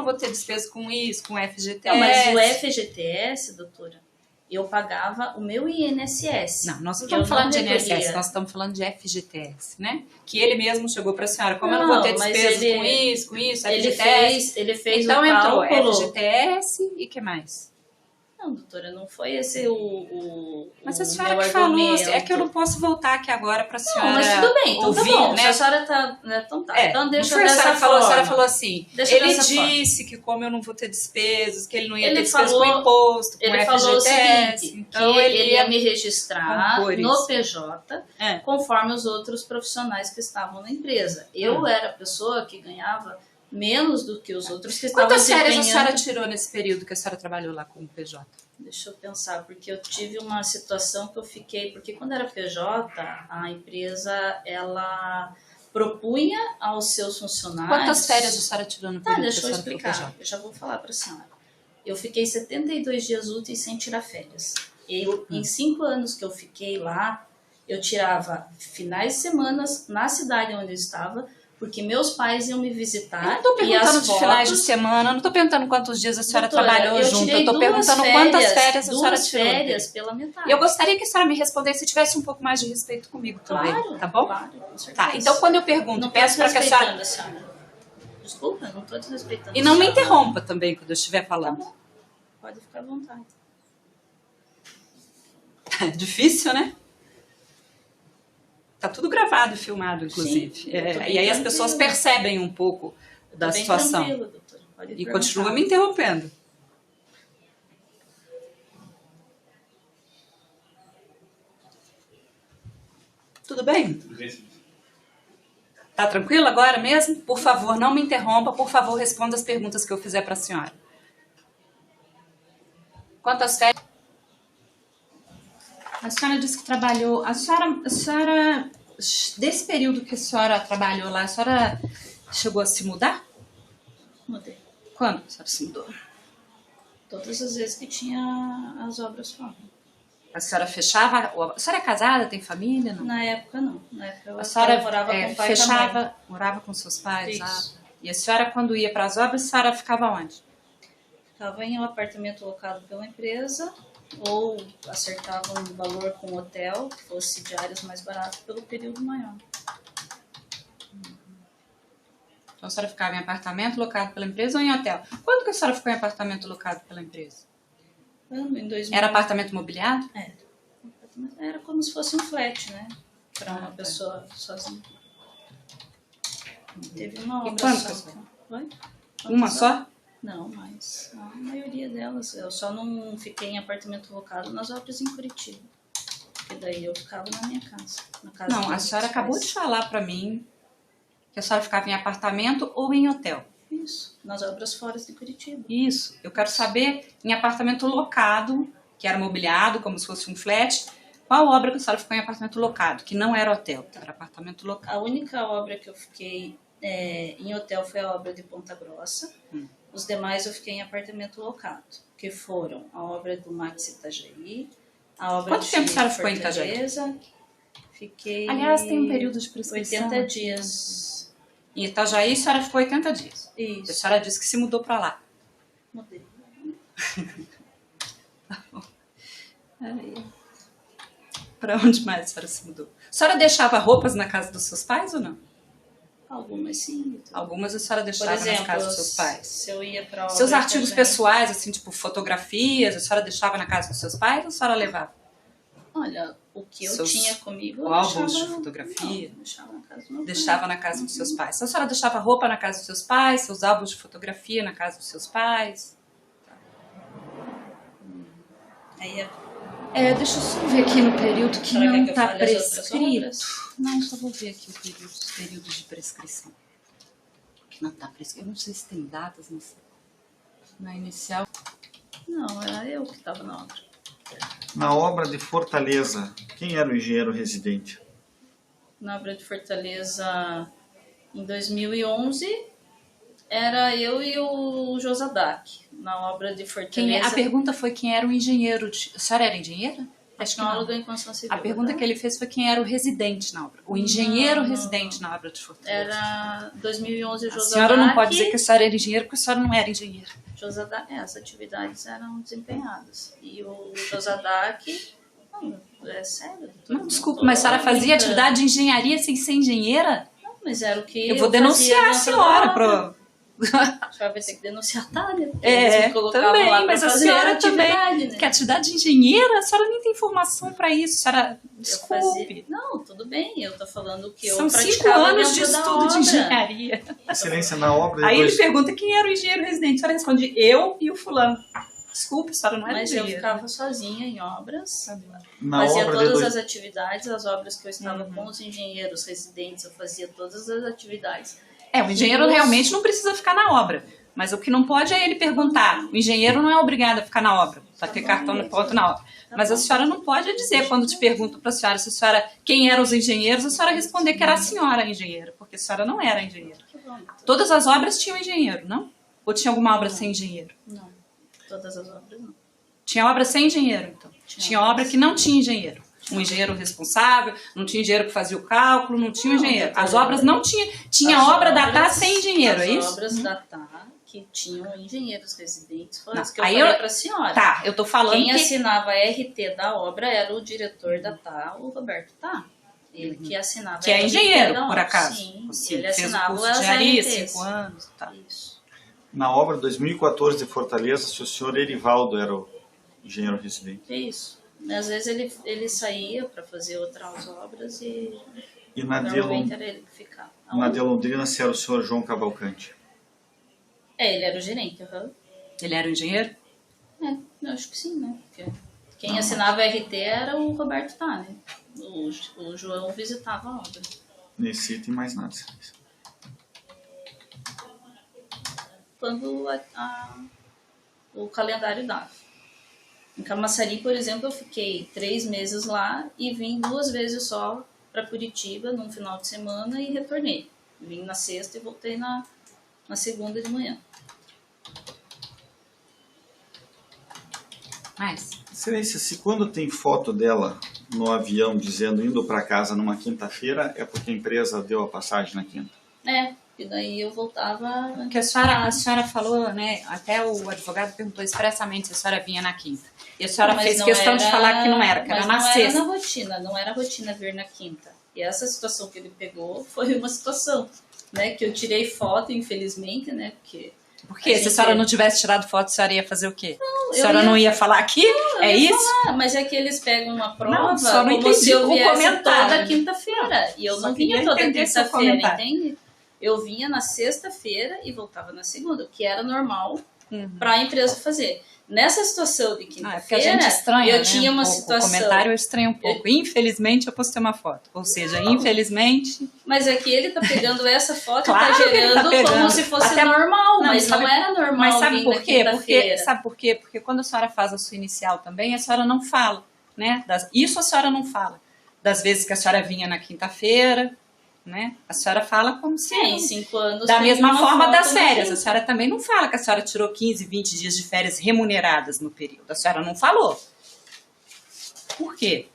vou ter despesa com isso, com FGTS? Não, mas o FGTS, doutora, eu pagava o meu INSS. Não, nós não estamos falando de INSS, nós estamos falando de FGTS, né? Que ele mesmo chegou para a senhora, como eu não vou ter despesas com isso, FGTS. Ele fez então o entrou cálculo. FGTS e o que mais? Não, doutora, não foi esse Mas a senhora que falou, é que eu não posso voltar aqui agora para a senhora. Não, mas tudo bem, então ouvir, tá bom. né? Se a senhora tá. Então tá. Então deixa dessa A forma. senhora falou assim, Deixa ele dessa disse que como eu não vou ter despesas, que ele não ia Ele ter despesas falou- com imposto, com Ele FGTS. falou o seguinte, então que ele ia me registrar compor no isso. PJ, É. conforme os outros profissionais que estavam na empresa. Eu era a pessoa que ganhava menos do que os outros que estavam Quantas férias a desempenhando. senhora tirou nesse período que a senhora trabalhou lá com o PJ? Deixa eu pensar, porque eu tive uma situação que eu fiquei... Porque quando era PJ, a empresa, ela propunha aos seus funcionários... Quantas férias a senhora tirou no período Deixa que eu a senhora foi explicar. PJ? Eu já vou falar para a senhora. Eu fiquei 72 dias úteis sem tirar férias. Em 5 anos que eu fiquei lá, eu tirava finais de semana na cidade onde eu estava, porque meus pais iam me visitar. Eu não estou e as perguntando de fotos, finais de semana, eu não estou perguntando quantos dias a senhora doutora, trabalhou eu junto, tirei eu estou perguntando quantas férias a senhora tirou. férias pela metade. Eu gostaria que a senhora me respondesse se tivesse um pouco mais de respeito comigo também, Claro, tá bom? claro, com certeza. Tá, então quando eu pergunto, Não peço para que a senhora... desrespeitando a senhora. Desculpa, não estou desrespeitando E não a me senhora. interrompa também quando eu estiver Tá falando. bom, pode ficar à vontade. Difícil, né? Tá tudo gravado e filmado, inclusive. Sim, eu tô bem e aí as tranquila. pessoas percebem um pouco da Bem situação. tranquilo, doutora. Pode E perguntar. continua me interrompendo. Tudo bem? Tudo bem, senhor? Tá tranquilo agora mesmo? Por favor, não me interrompa. Por favor, responda as perguntas que eu fizer para a senhora. Quantas férias? A senhora disse que trabalhou... A senhora... Desse período que a senhora trabalhou lá, a senhora chegou a se mudar? Mudei. Quando a senhora se mudou? Todas as vezes que tinha as obras fora. A senhora fechava... A senhora é casada, tem família? Não? Na época, não. Na época eu A senhora morava com o pai e com a mãe. fechava, morava com seus pais? Isso. E a senhora, quando ia para as obras, a senhora ficava onde? Ficava em um apartamento locado pela empresa ou acertava um valor com o hotel, que fosse diárias mais barato pelo período maior. Então a senhora ficava em apartamento locado pela empresa ou em hotel? Quando que a senhora ficou em apartamento locado pela empresa? Quando, em 2000... Era apartamento mobiliado? Era como se fosse um flat, né? Para uma pessoa sozinha. Teve uma obra quantas? só. Oi? Uma só? Não, mas a maioria delas. Eu só não fiquei em apartamento locado nas obras em Curitiba. Porque daí eu ficava na minha casa. Na casa Não, dos a meus senhora pais. acabou de falar para mim que a senhora ficava em apartamento ou em hotel. Isso, nas obras fora de Curitiba. Isso. Eu quero saber, em apartamento locado, que era mobiliado, como se fosse um flat, qual obra que a senhora ficou em apartamento locado, que não era hotel, era apartamento local. A única obra que eu fiquei em hotel foi a obra de Ponta Grossa. Os demais eu fiquei em apartamento locado, que foram a obra do Max Itajaí, a obra Quanto de tempo a senhora ficou em Itajaí? Fortaleza. Fiquei... Aliás, tem um período de prescrição. 80 dias. Em Itajaí, a senhora ficou 80 dias. A Isso. senhora disse que se mudou para lá. Mudei. Para onde mais a senhora se mudou? A senhora deixava roupas na casa dos seus pais ou não? Algumas sim. Algumas a senhora Por deixava exemplo, na casa dos seus pais. se eu ia para Seus artigos pessoais, assim, tipo fotografias, a senhora deixava na casa dos seus pais ou a senhora levava? Olha, o que eu Seus tinha comigo, eu álbuns deixava... de fotografia? Não, deixava na casa do meu pai. Deixava na casa dos seus pais. Então, a senhora deixava roupa na casa dos seus pais, seus álbuns de fotografia na casa dos seus pais? Aí Deixa eu só ver aqui no período que Será não que eu está fale as outras prescrito. obras? Não, só vou ver aqui os períodos de prescrição. Que não está prescrito. Eu não sei se tem datas na inicial. Não, era eu que estava na obra. Na obra de Fortaleza, quem era o engenheiro residente? Na obra de Fortaleza, em 2011, era eu e o Josadak. Na obra de Fortaleza... A pergunta foi quem era o engenheiro. A senhora era engenheira? Tecnólogo em construção civil. A pergunta que ele fez foi quem era o residente na obra. O engenheiro residente na obra de Fortaleza. Era 2011 o A Josadak. senhora não pode dizer que a senhora era engenheiro porque a senhora não era engenheiro. As atividades eram desempenhadas. E o Josadak... Não, é sério. Não, desculpa, mas a senhora fazia atividade de engenharia sem ser engenheira? Não, mas era o que eu vou denunciar a senhora pro... A senhora vai ter que denunciar a Tânia. Também, mas a senhora também, né? que atividade de engenheira, a senhora nem tem informação para isso, a senhora, desculpe. Não, tudo bem, eu tô falando que eu São praticava 5 anos de dentro da estudo de obra. engenharia. Excelência, na obra... Aí ele pergunta quem era o engenheiro residente, a senhora responde eu e o fulano. Desculpe, a senhora não era Mas engenheiro. eu ficava sozinha em obras, Na fazia obra todas as atividades, as obras que eu estava com os engenheiros residentes, eu fazia todas as atividades. O engenheiro realmente não precisa ficar na obra. Mas o que não pode é ele perguntar. O engenheiro não é obrigado a ficar na obra, para ter cartão no ponto na obra. Mas a senhora não pode dizer, quando te perguntam para a senhora quem eram os engenheiros, a senhora responder que era a senhora engenheira, porque a senhora não era engenheira. Todas as obras tinham engenheiro, não? Ou tinha alguma obra sem engenheiro? Não, todas as obras não. Tinha obra sem engenheiro, então. Tinha obra que não tinha engenheiro. Um engenheiro responsável, não tinha engenheiro que fazia o cálculo, não tinha engenheiro. As obras não tinham. Tinha obra da TAR sem engenheiro, é isso? As obras da TAR que tinham engenheiros residentes, foi isso que aí eu falei para a senhora. Tá, eu tô falando quem assinava a RT da obra era o diretor da TAR, o Roberto TAR. Ele que assinava que é engenheiro, por acaso. Sim, ele fez assinava o curso de engenharia, 5 anos. Tá. Isso. Na obra 2014 de Fortaleza, o senhor Erivaldo era o engenheiro residente. Isso. Às vezes ele saía para fazer outras obras e na normalmente era ele que ficava. Na de Londrina, se era o senhor João Cavalcante. Ele era o gerente. Ele era o engenheiro? Eu acho que sim, né? Porque quem assinava a RT era o Roberto Tá, né? O João visitava a obra. Nesse item mais nada. Quando o calendário dava. Em Camaçari, por exemplo, eu fiquei 3 meses lá e vim 2 vezes só para Curitiba num final de semana e retornei. Vim na sexta e voltei na segunda de manhã. Mas, Excelência, se quando tem foto dela no avião dizendo indo para casa numa quinta-feira, é porque a empresa deu a passagem na quinta? E daí eu voltava... Porque a senhora falou, né, até o advogado perguntou expressamente se a senhora vinha na quinta. E a senhora fez questão de falar que não era, que era na sexta. Não era rotina vir na quinta. E essa situação que ele pegou foi uma situação, né, que eu tirei foto, infelizmente, né, porque... Se a senhora não tivesse tirado foto, a senhora ia fazer o quê? Não, a senhora não ia falar aqui? É isso? Falar, mas é que eles pegam uma prova só não como se eu viesse comentário. toda quinta-feira. E eu não vinha toda quinta-feira, entende? Eu vinha na sexta-feira e voltava na segunda, o que era normal para a empresa fazer. Nessa situação de quinta-feira, eu tinha uma situação... O comentário eu estranho um pouco. Infelizmente, eu postei uma foto. Ou seja, infelizmente... Mas é que ele tá pegando essa foto claro e tá gerando como se fosse normal. Mas não era normal. Mas sabe por quê? Sabe por quê? Porque quando a senhora faz a sua inicial também, a senhora não fala, né? Isso a senhora não fala. Das vezes que a senhora vinha na quinta-feira... Né? A senhora fala como se... em 5 anos... Da mesma forma das férias. A senhora também não fala que a senhora tirou 15, 20 dias de férias remuneradas no período. A senhora não falou. Por quê?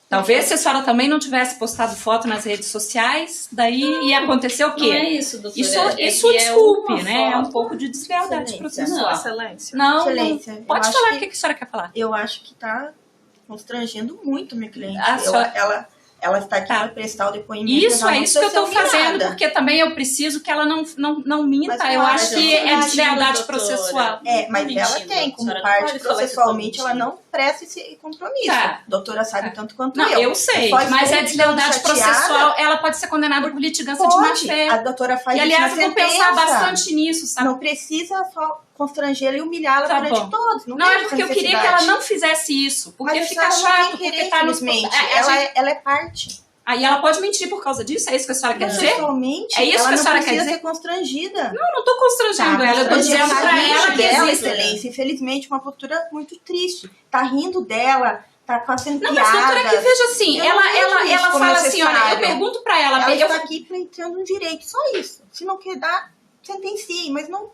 Talvez se a senhora também não tivesse postado foto nas redes sociais, daí ia acontecer o quê? Não é isso, doutora. Isso desculpe, né? É um pouco de deslealdade processual. Excelência. Não, Excelência, pode falar o que a senhora quer falar. Eu acho que está constrangendo muito minha cliente. Ela está aqui para prestar o depoimento. Isso, é isso que eu estou fazendo, porque também eu preciso que ela não minta. Mas, eu acho que é deslealdade processual. Mas ela tem, como parte processualmente, ela não presta esse compromisso. Tá. A doutora sabe tanto quanto não, eu sei, mas é deslealdade processual, ela pode ser condenada por litigância de má-fé. A doutora faz isso. E aliás, eu vou pensar bastante nisso, sabe? Não precisa só constrangê-la e humilhá-la durante todos. Não é porque eu queria que ela não fizesse isso, porque fica chato, porque tá nos... Ela é parte. Aí ela pode mentir por causa disso? É isso que a senhora quer dizer? Pessoalmente, é isso que a senhora quer dizer? Ser constrangida. Não tô constrangendo ela. Eu tô dizendo pra ela que existe. Excelência, infelizmente, uma postura muito triste. Tá rindo dela, tá fazendo piadas. Não, mas doutora, que veja assim, ela fala assim, olha, eu pergunto pra ela... Ela está aqui pleiteando um direito, só isso. Se não quer dar, sentencie, mas não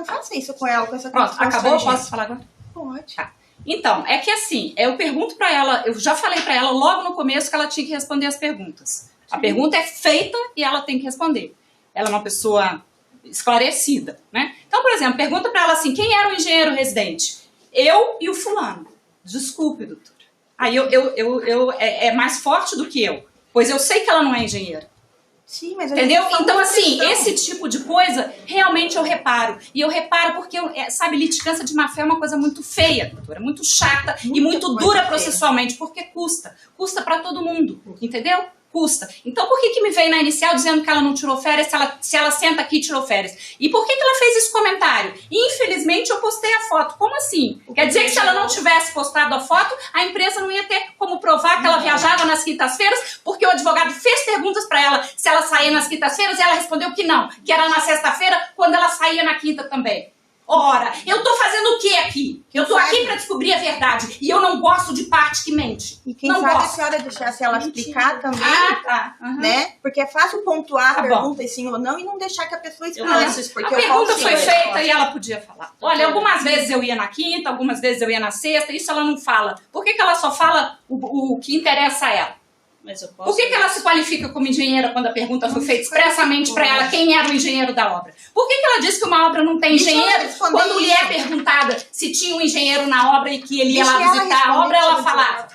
faça isso com ela, com essa Pronto, acabou? Posso falar agora? Pode. Tá. Então, é que assim, eu pergunto para ela, eu já falei para ela logo no começo que ela tinha que responder as perguntas. A pergunta é feita e ela tem que responder. Ela é uma pessoa esclarecida, né? Então, por exemplo, pergunta para ela assim, quem era o engenheiro residente? Eu e o fulano. Desculpe, doutora. Aí é mais forte do que eu, pois eu sei que ela não é engenheira. Sim, mas entendeu? Então, assim, esse tipo de coisa, realmente eu reparo. E eu reparo porque, sabe, litigância de má-fé é uma coisa muito feia, doutora, muito chata e muito dura processualmente, porque custa. Custa para todo mundo, entendeu? Custa. Então, por que me veio na inicial dizendo que ela não tirou férias se ela senta aqui e tirou férias? E por que ela fez esse comentário? Infelizmente, eu postei a foto. Como assim? Quer dizer que se ela não tivesse postado a foto, a empresa não ia ter como provar que ela viajava nas quintas-feiras, porque o advogado fez perguntas para ela se ela saía nas quintas-feiras e ela respondeu que não, que era na sexta-feira, quando ela saía na quinta também. Ora, eu tô fazendo o que aqui? Eu tô aqui para descobrir a verdade. E eu não gosto de parte que mente. E quem não sabe gosto. a senhora deixasse ela explicar também, tá. né? Porque é fácil pontuar a pergunta sim ou não e não deixar que a pessoa explique. A pergunta foi feita e ela podia falar. Olha, algumas vezes eu ia na quinta, algumas vezes eu ia na sexta. Isso ela não fala. Por que ela só fala o que interessa a ela? Mas eu posso... Por que ela se qualifica como engenheira quando a pergunta foi feita expressamente para ela quem era o engenheiro da obra? Por que ela disse que uma obra não tem engenheiro quando lhe é perguntada se tinha um engenheiro na obra e que ele ia lá visitar a obra, ela falava?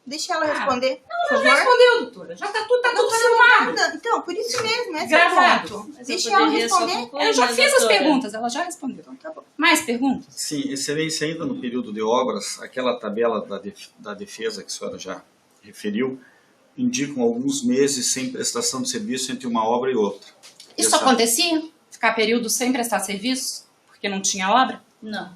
Deixa ela responder. Não, já respondeu, doutora. Já tá tudo filmado. Então, por isso mesmo, esse gravado. É o ponto. Deixa ela responder. Eu já fiz as perguntas, ela já respondeu. Então, tá bom. Mais perguntas? Sim, excelência, ainda no período de obras, aquela tabela da defesa que a senhora já referiu, indicam alguns meses sem prestação de serviço entre uma obra e outra. Isso acontecia? Ficar período sem prestar serviço? Porque não tinha obra? Não.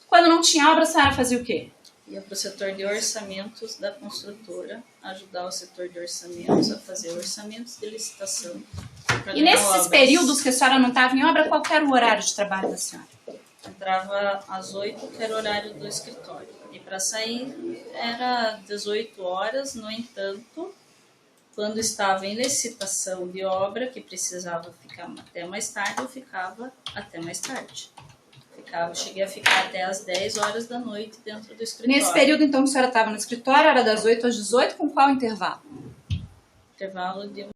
Quando não tinha obra, a senhora fazia o quê? Ia para o setor de orçamentos da construtora, ajudar o setor de orçamentos a fazer orçamentos de licitação. E nesses períodos que a senhora não estava em obra, qual era o horário de trabalho da senhora? Entrava às 8, que era o horário do escritório. E para sair era 18 horas, no entanto, quando estava em licitação de obra, que precisava ficar até mais tarde, eu ficava até mais tarde. Cheguei a ficar até às 10 horas da noite dentro do escritório. Nesse período, então, que a senhora estava no escritório, era das 8 às 18, com qual intervalo? Intervalo de